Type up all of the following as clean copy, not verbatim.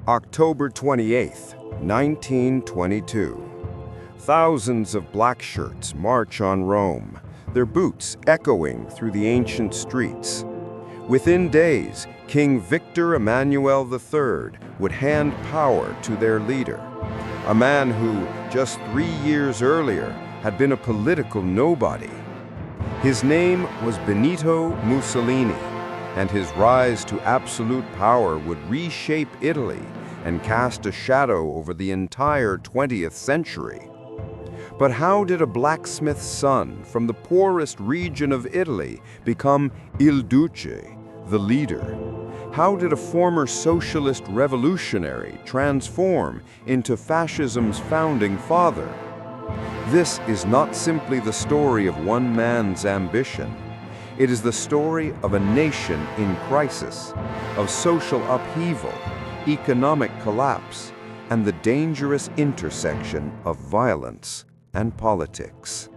October 28th, 1922. Thousands of black shirts march on Rome, their boots echoing through the ancient streets. Within days, King Victor Emmanuel III would hand power to their leader, a man who, just 3 years earlier, had been a political nobody. His name was Benito Mussolini, and his rise to absolute power would reshape Italy and cast a shadow over the entire 20th century. But how did a blacksmith's son from the poorest region of Italy become Il Duce, the leader? How did a former socialist revolutionary transform into fascism's founding father? This is not simply the story of one man's ambition. It is the story of a nation in crisis, of social upheaval, economic collapse, and the dangerous intersection of violence and politics.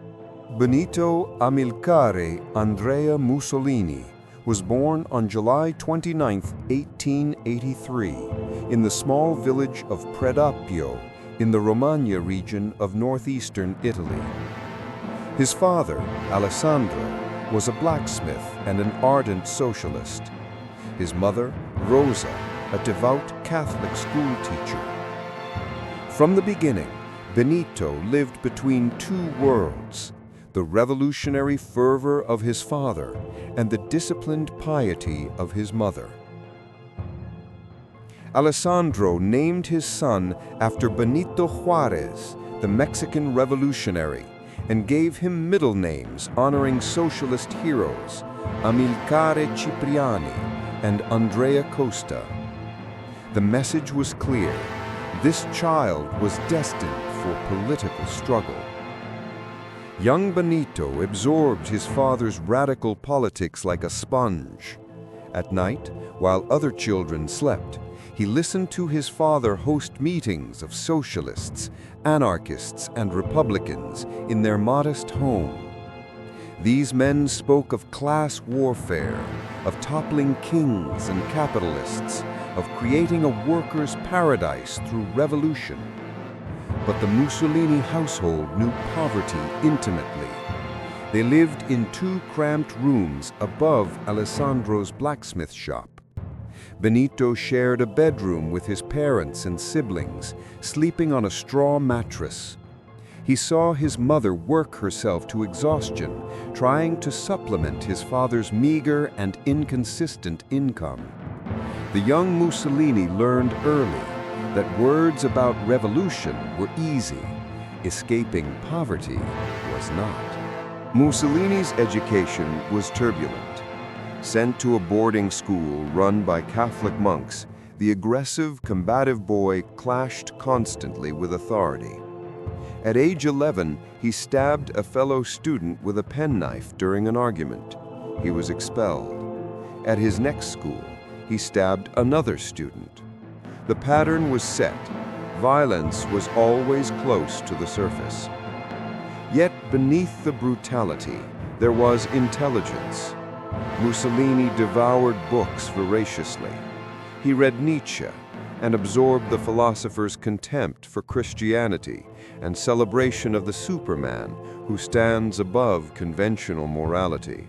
Benito Amilcare Andrea Mussolini was born on July 29, 1883, in the small village of Predappio in the Romagna region of northeastern Italy. His father, Alessandro, was a blacksmith and an ardent socialist. His mother, Rosa, a devout Catholic school teacher. From the beginning, Benito lived between two worlds, the revolutionary fervor of his father and the disciplined piety of his mother. Alessandro named his son after Benito Juarez, the Mexican revolutionary, and gave him middle names honoring socialist heroes, Amilcare Cipriani and Andrea Costa. The message was clear. This child was destined for political struggle. Young Benito absorbed his father's radical politics like a sponge. At night, while other children slept, he listened to his father host meetings of socialists, anarchists, and Republicans in their modest home. These men spoke of class warfare, of toppling kings and capitalists, of creating a workers' paradise through revolution. But the Mussolini household knew poverty intimately. They lived in 2 cramped rooms above Alessandro's blacksmith shop. Benito shared a bedroom with his parents and siblings, sleeping on a straw mattress. He saw his mother work herself to exhaustion, trying to supplement his father's meager and inconsistent income. The young Mussolini learned early that words about revolution were easy. Escaping poverty was not. Mussolini's education was turbulent. Sent to a boarding school run by Catholic monks, the aggressive, combative boy clashed constantly with authority. At age 11, he stabbed a fellow student with a penknife during an argument. He was expelled. At his next school, he stabbed another student. The pattern was set. Violence was always close to the surface. Yet beneath the brutality, there was intelligence. Mussolini devoured books voraciously. He read Nietzsche and absorbed the philosopher's contempt for Christianity and celebration of the Superman who stands above conventional morality.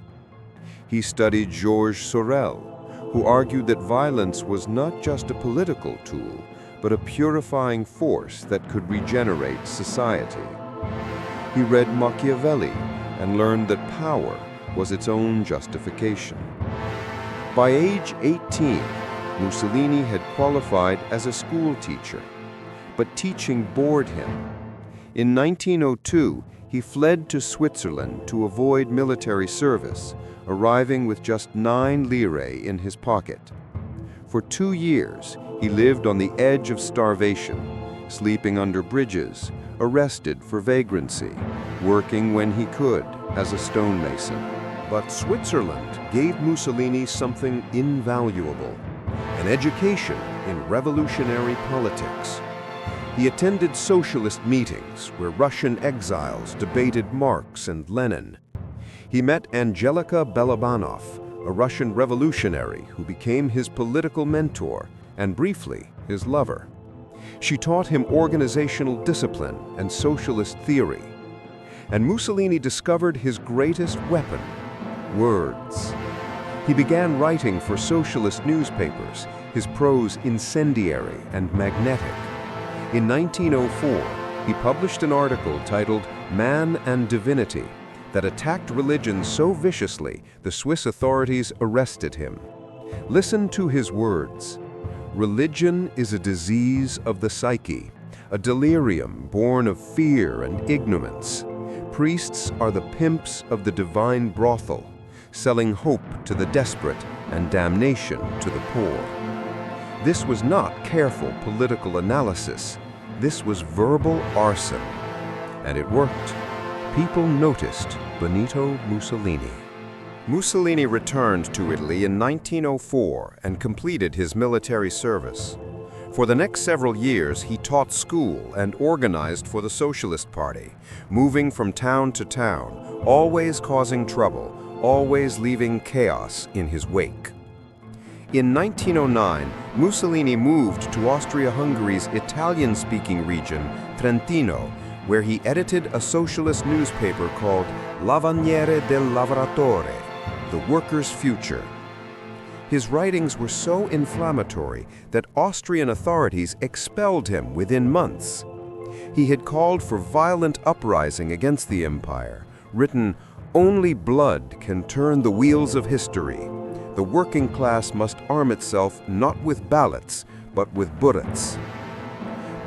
He studied Georges Sorel, who argued that violence was not just a political tool, but a purifying force that could regenerate society. He read Machiavelli and learned that power was its own justification. By age 18, Mussolini had qualified as a school teacher, but teaching bored him. In 1902, he fled to Switzerland to avoid military service, arriving with just 9 lire in his pocket. For 2 years, he lived on the edge of starvation, sleeping under bridges, arrested for vagrancy, working when he could as a stonemason. But Switzerland gave Mussolini something invaluable, an education in revolutionary politics. He attended socialist meetings where Russian exiles debated Marx and Lenin. He met Angelika Balabanov, a Russian revolutionary who became his political mentor and briefly, his lover. She taught him organizational discipline and socialist theory. And Mussolini discovered his greatest weapon: words. He began writing for socialist newspapers, his prose incendiary and magnetic. In 1904, he published an article titled "Man and Divinity" that attacked religion so viciously the Swiss authorities arrested him. Listen to his words. "Religion is a disease of the psyche, a delirium born of fear and ignorance. Priests are the pimps of the divine brothel, selling hope to the desperate and damnation to the poor." This was not careful political analysis. This was verbal arson. And it worked. People noticed Benito Mussolini. Mussolini returned to Italy in 1904 and completed his military service. For the next several years, he taught school and organized for the Socialist Party, moving from town to town, always causing trouble, always leaving chaos in his wake. In 1909, Mussolini moved to Austria-Hungary's Italian-speaking region, Trentino, where he edited a socialist newspaper called L'Avvenire del Lavoratore, the worker's future. His writings were so inflammatory that Austrian authorities expelled him within months. He had called for violent uprising against the empire, written, "Only blood can turn the wheels of history. The working class must arm itself not with ballots, but with bullets."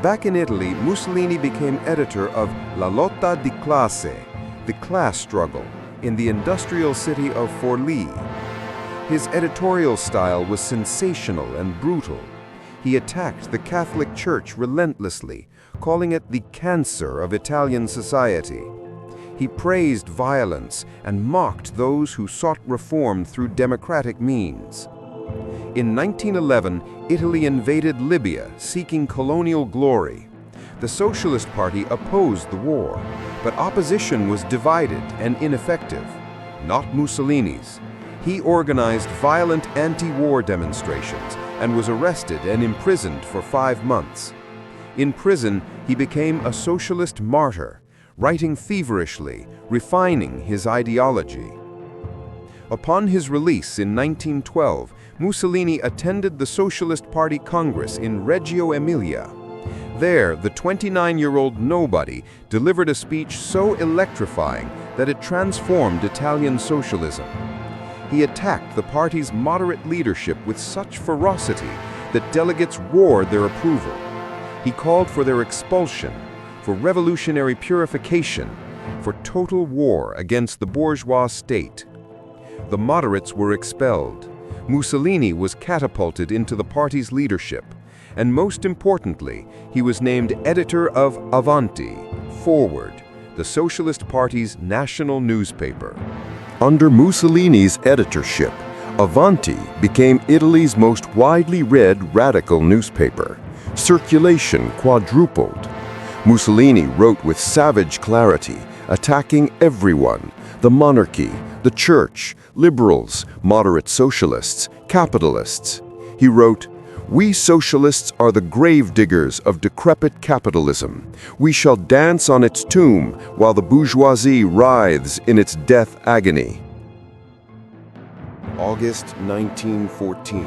Back in Italy, Mussolini became editor of La Lotta di Classe, the class struggle, in the industrial city of Forlì. His editorial style was sensational and brutal. He attacked the Catholic Church relentlessly, calling it the cancer of Italian society. He praised violence and mocked those who sought reform through democratic means. In 1911, Italy invaded Libya, seeking colonial glory. The Socialist Party opposed the war, but opposition was divided and ineffective. Not Mussolini's. He organized violent anti-war demonstrations and was arrested and imprisoned for 5 months. In prison, he became a socialist martyr, writing feverishly, refining his ideology. Upon his release in 1912, Mussolini attended the Socialist Party Congress in Reggio Emilia. There, the 29-year-old nobody delivered a speech so electrifying that it transformed Italian socialism. He attacked the party's moderate leadership with such ferocity that delegates roared their approval. He called for their expulsion, for revolutionary purification, for total war against the bourgeois state. The moderates were expelled. Mussolini was catapulted into the party's leadership, and most importantly, he was named editor of Avanti, Forward, the Socialist Party's national newspaper. Under Mussolini's editorship, Avanti became Italy's most widely read radical newspaper. Circulation quadrupled. Mussolini wrote with savage clarity, attacking everyone: the monarchy, the church, liberals, moderate socialists, capitalists. He wrote, "We socialists are the gravediggers of decrepit capitalism. We shall dance on its tomb while the bourgeoisie writhes in its death agony." August 1914.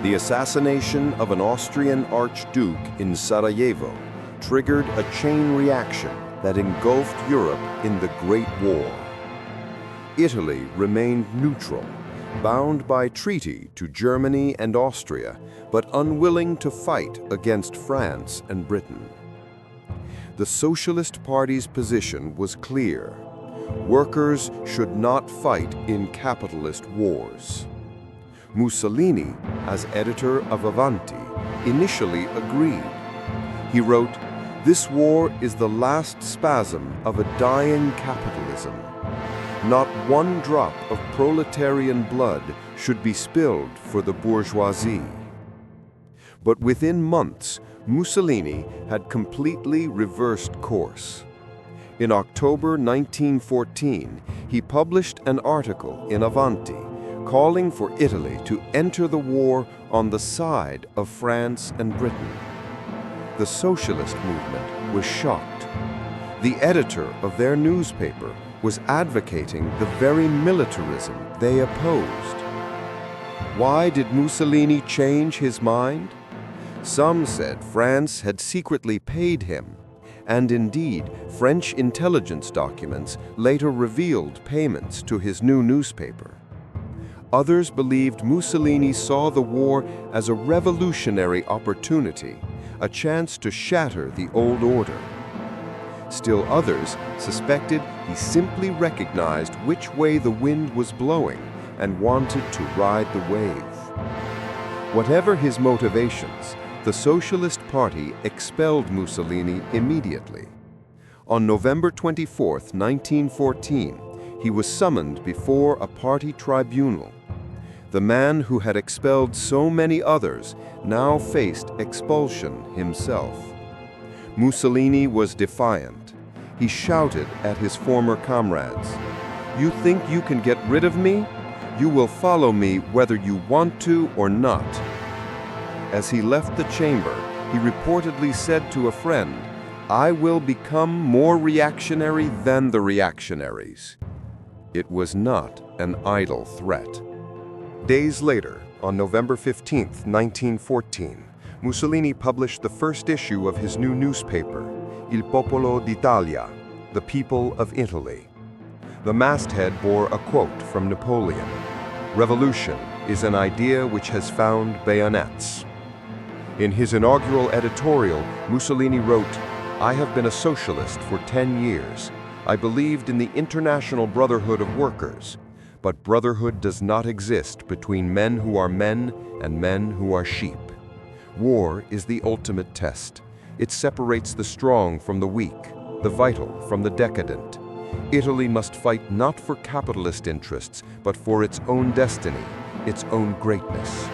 The assassination of an Austrian archduke in Sarajevo triggered a chain reaction that engulfed Europe in the Great War. Italy remained neutral, bound by treaty to Germany and Austria, but unwilling to fight against France and Britain. The Socialist Party's position was clear. Workers should not fight in capitalist wars. Mussolini, as editor of Avanti, initially agreed. He wrote, "This war is the last spasm of a dying capitalism. Not one drop of proletarian blood should be spilled for the bourgeoisie." But within months, Mussolini had completely reversed course. In October 1914, he published an article in Avanti calling for Italy to enter the war on the side of France and Britain. The socialist movement was shocked. The editor of their newspaper was advocating the very militarism they opposed. Why did Mussolini change his mind? Some said France had secretly paid him, and indeed, French intelligence documents later revealed payments to his new newspaper. Others believed Mussolini saw the war as a revolutionary opportunity, a chance to shatter the old order. Still others suspected he simply recognized which way the wind was blowing and wanted to ride the wave. Whatever his motivations, the Socialist Party expelled Mussolini immediately. On November 24, 1914, he was summoned before a party tribunal. The man who had expelled so many others now faced expulsion himself. Mussolini was defiant. He shouted at his former comrades, "You think you can get rid of me? You will follow me whether you want to or not." As he left the chamber, he reportedly said to a friend, "I will become more reactionary than the reactionaries." It was not an idle threat. Days later, on November 15, 1914, Mussolini published the first issue of his new newspaper, Il Popolo d'Italia, the People of Italy. The masthead bore a quote from Napoleon, "Revolution is an idea which has found bayonets." In his inaugural editorial, Mussolini wrote, "I have been a socialist for 10 years. I believed in the international brotherhood of workers, but brotherhood does not exist between men who are men and men who are sheep. War is the ultimate test. It separates the strong from the weak, the vital from the decadent. Italy must fight not for capitalist interests, but for its own destiny, its own greatness."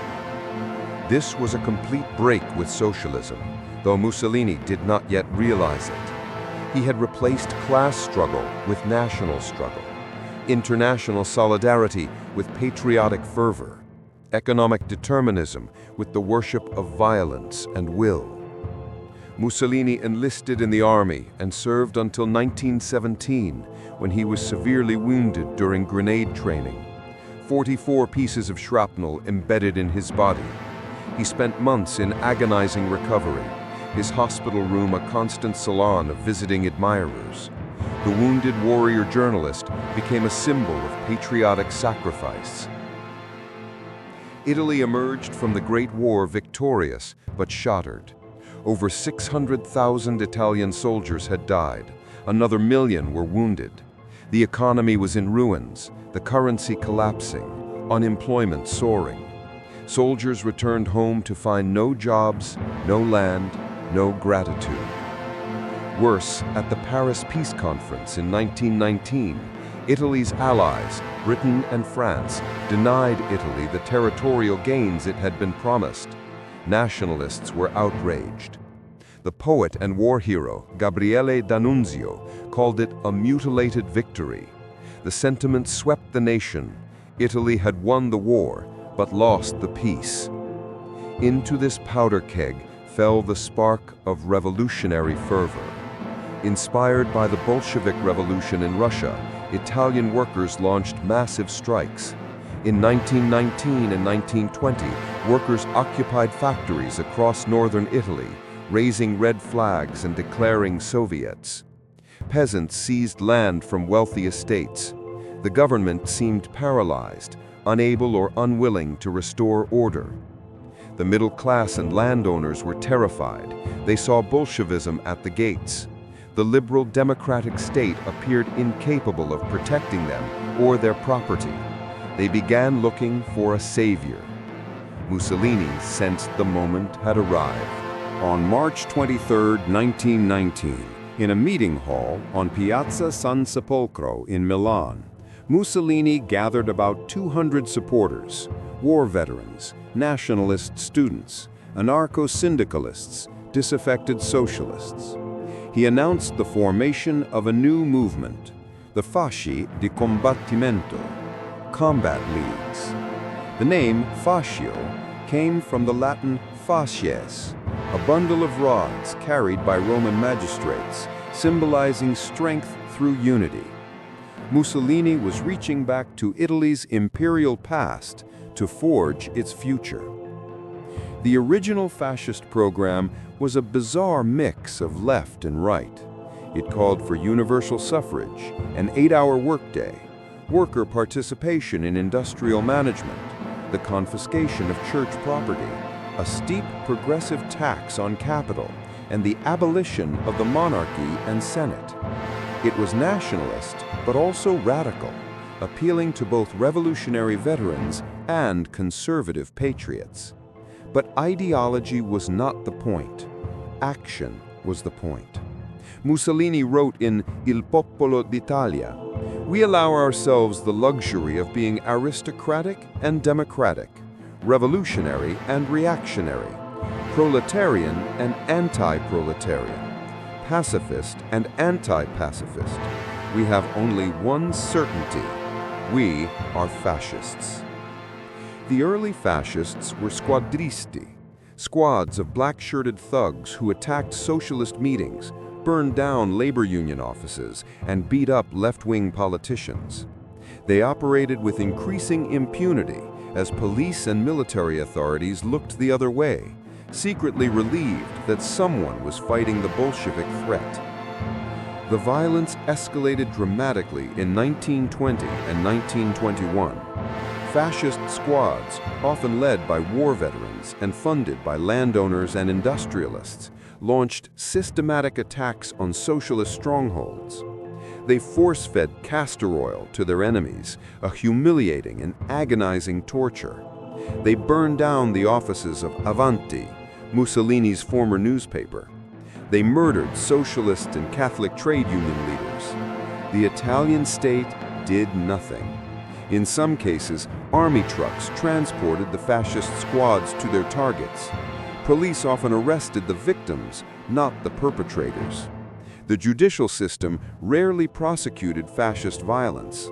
This was a complete break with socialism, though Mussolini did not yet realize it. He had replaced class struggle with national struggle, international solidarity with patriotic fervor, economic determinism with the worship of violence and will. Mussolini enlisted in the army and served until 1917, when he was severely wounded during grenade training. 44 pieces of shrapnel embedded in his body. He spent months in agonizing recovery, his hospital room a constant salon of visiting admirers. The wounded warrior journalist became a symbol of patriotic sacrifice. Italy emerged from the Great War victorious but shattered. Over 600,000 Italian soldiers had died. Another million were wounded. The economy was in ruins, the currency collapsing, unemployment soaring. Soldiers returned home to find no jobs, no land, no gratitude. Worse, at the Paris Peace Conference in 1919, Italy's allies, Britain and France, denied Italy the territorial gains it had been promised. Nationalists were outraged. The poet and war hero, Gabriele D'Annunzio, called it a mutilated victory. The sentiment swept the nation. Italy had won the war, but lost the peace. Into this powder keg fell the spark of revolutionary fervor. Inspired by the Bolshevik Revolution in Russia, Italian workers launched massive strikes. In 1919 and 1920, workers occupied factories across northern Italy, raising red flags and declaring Soviets. Peasants seized land from wealthy estates. The government seemed paralyzed, unable or unwilling to restore order. The middle class and landowners were terrified. They saw Bolshevism at the gates. The liberal democratic state appeared incapable of protecting them or their property. They began looking for a savior. Mussolini sensed the moment had arrived. On March 23, 1919, in a meeting hall on Piazza San Sepolcro in Milan, Mussolini gathered about 200 supporters, war veterans, nationalist students, anarcho-syndicalists, disaffected socialists. He announced the formation of a new movement, the Fasci di Combattimento, combat leagues. The name fascio came from the Latin fascies, a bundle of rods carried by Roman magistrates, symbolizing strength through unity. Mussolini was reaching back to Italy's imperial past to forge its future. The original fascist program was a bizarre mix of left and right. It called for universal suffrage, an 8-hour workday, worker participation in industrial management, the confiscation of church property, a steep progressive tax on capital, and the abolition of the monarchy and Senate. It was nationalist, but also radical, appealing to both revolutionary veterans and conservative patriots. But ideology was not the point. Action was the point. Mussolini wrote in Il Popolo d'Italia, "We allow ourselves the luxury of being aristocratic and democratic, revolutionary and reactionary, proletarian and anti-proletarian, pacifist and anti-pacifist. We have only one certainty: we are fascists." The early fascists were squadristi, squads of black-shirted thugs who attacked socialist meetings, burned down labor union offices, and beat up left-wing politicians. They operated with increasing impunity as police and military authorities looked the other way, secretly relieved that someone was fighting the Bolshevik threat. The violence escalated dramatically in 1920 and 1921. Fascist squads, often led by war veterans and funded by landowners and industrialists, launched systematic attacks on socialist strongholds. They force-fed castor oil to their enemies, a humiliating and agonizing torture. They burned down the offices of Avanti, Mussolini's former newspaper. They murdered socialist and Catholic trade union leaders. The Italian state did nothing. In some cases, army trucks transported the fascist squads to their targets. Police often arrested the victims, not the perpetrators. The judicial system rarely prosecuted fascist violence.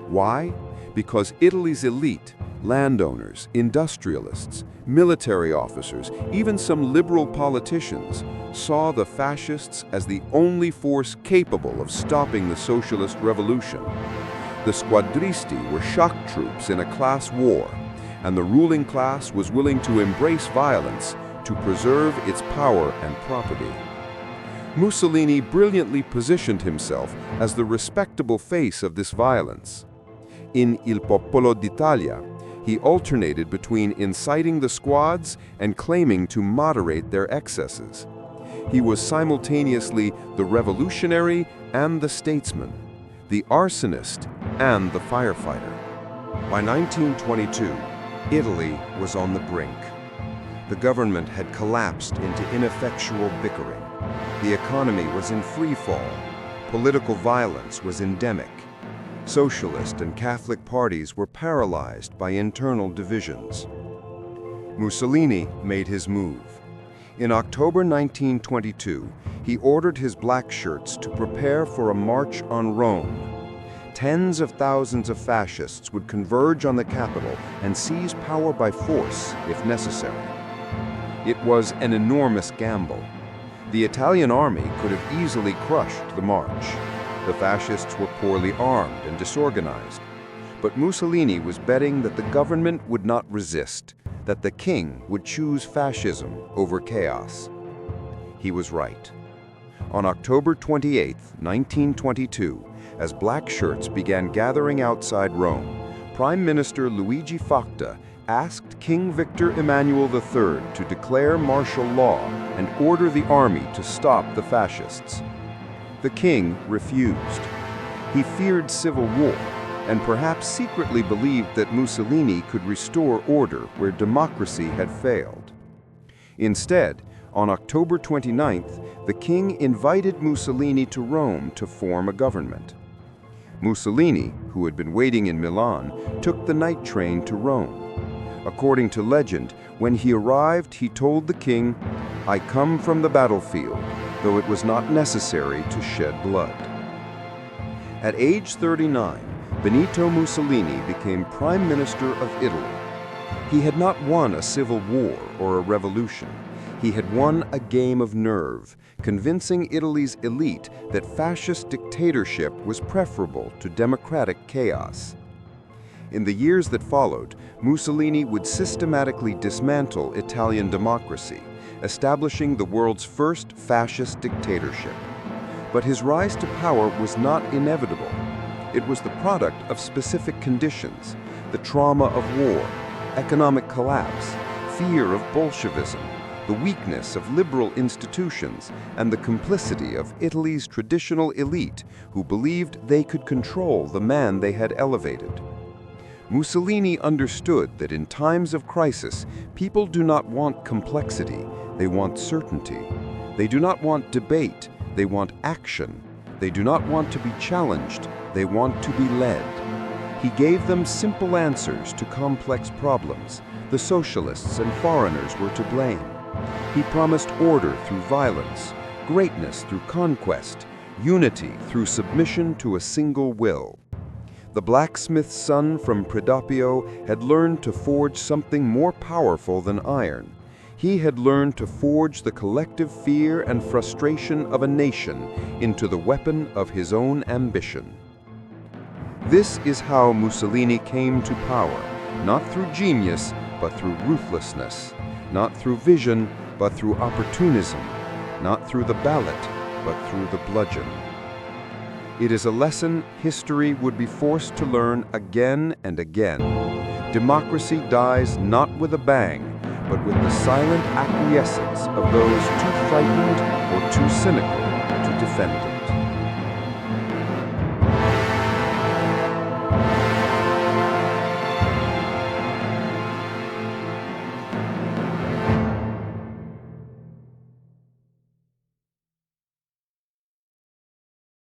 Why? Because Italy's elite, landowners, industrialists, military officers, even some liberal politicians, saw the fascists as the only force capable of stopping the socialist revolution. The squadristi were shock troops in a class war, and the ruling class was willing to embrace violence to preserve its power and property. Mussolini brilliantly positioned himself as the respectable face of this violence. In Il Popolo d'Italia, he alternated between inciting the squads and claiming to moderate their excesses. He was simultaneously the revolutionary and the statesman, the arsonist and the firefighter. By 1922, Italy was on the brink. The government had collapsed into ineffectual bickering. The economy was in free fall. Political violence was endemic. Socialist and Catholic parties were paralyzed by internal divisions. Mussolini made his move. In October 1922, he ordered his black shirts to prepare for a march on Rome. Tens of thousands of fascists would converge on the capital and seize power by force if necessary. It was an enormous gamble. The Italian army could have easily crushed the march. The fascists were poorly armed and disorganized. But Mussolini was betting that the government would not resist, that the king would choose fascism over chaos. He was right. On October 28, 1922, as black shirts began gathering outside Rome, Prime Minister Luigi Facta asked King Victor Emmanuel III to declare martial law and order the army to stop the fascists. The king refused. He feared civil war and perhaps secretly believed that Mussolini could restore order where democracy had failed. Instead, on October 29th, the king invited Mussolini to Rome to form a government. Mussolini, who had been waiting in Milan, took the night train to Rome. According to legend, when he arrived, he told the king, "I come from the battlefield, though it was not necessary to shed blood." At age 39, Benito Mussolini became Prime Minister of Italy. He had not won a civil war or a revolution. He had won a game of nerve, convincing Italy's elite that fascist dictatorship was preferable to democratic chaos. In the years that followed, Mussolini would systematically dismantle Italian democracy, establishing the world's first fascist dictatorship. But his rise to power was not inevitable. It was the product of specific conditions: the trauma of war, economic collapse, fear of Bolshevism, the weakness of liberal institutions, and the complicity of Italy's traditional elite who believed they could control the man they had elevated. Mussolini understood that in times of crisis, people do not want complexity, they want certainty. They do not want debate, they want action. They do not want to be challenged, they want to be led. He gave them simple answers to complex problems. The socialists and foreigners were to blame. He promised order through violence, greatness through conquest, unity through submission to a single will. The blacksmith's son from Predoppio had learned to forge something more powerful than iron. He had learned to forge the collective fear and frustration of a nation into the weapon of his own ambition. This is how Mussolini came to power, not through genius, but through ruthlessness, not through vision, but through opportunism, not through the ballot, but through the bludgeon. It is a lesson history would be forced to learn again and again. Democracy dies not with a bang, but with the silent acquiescence of those too frightened or too cynical to defend it.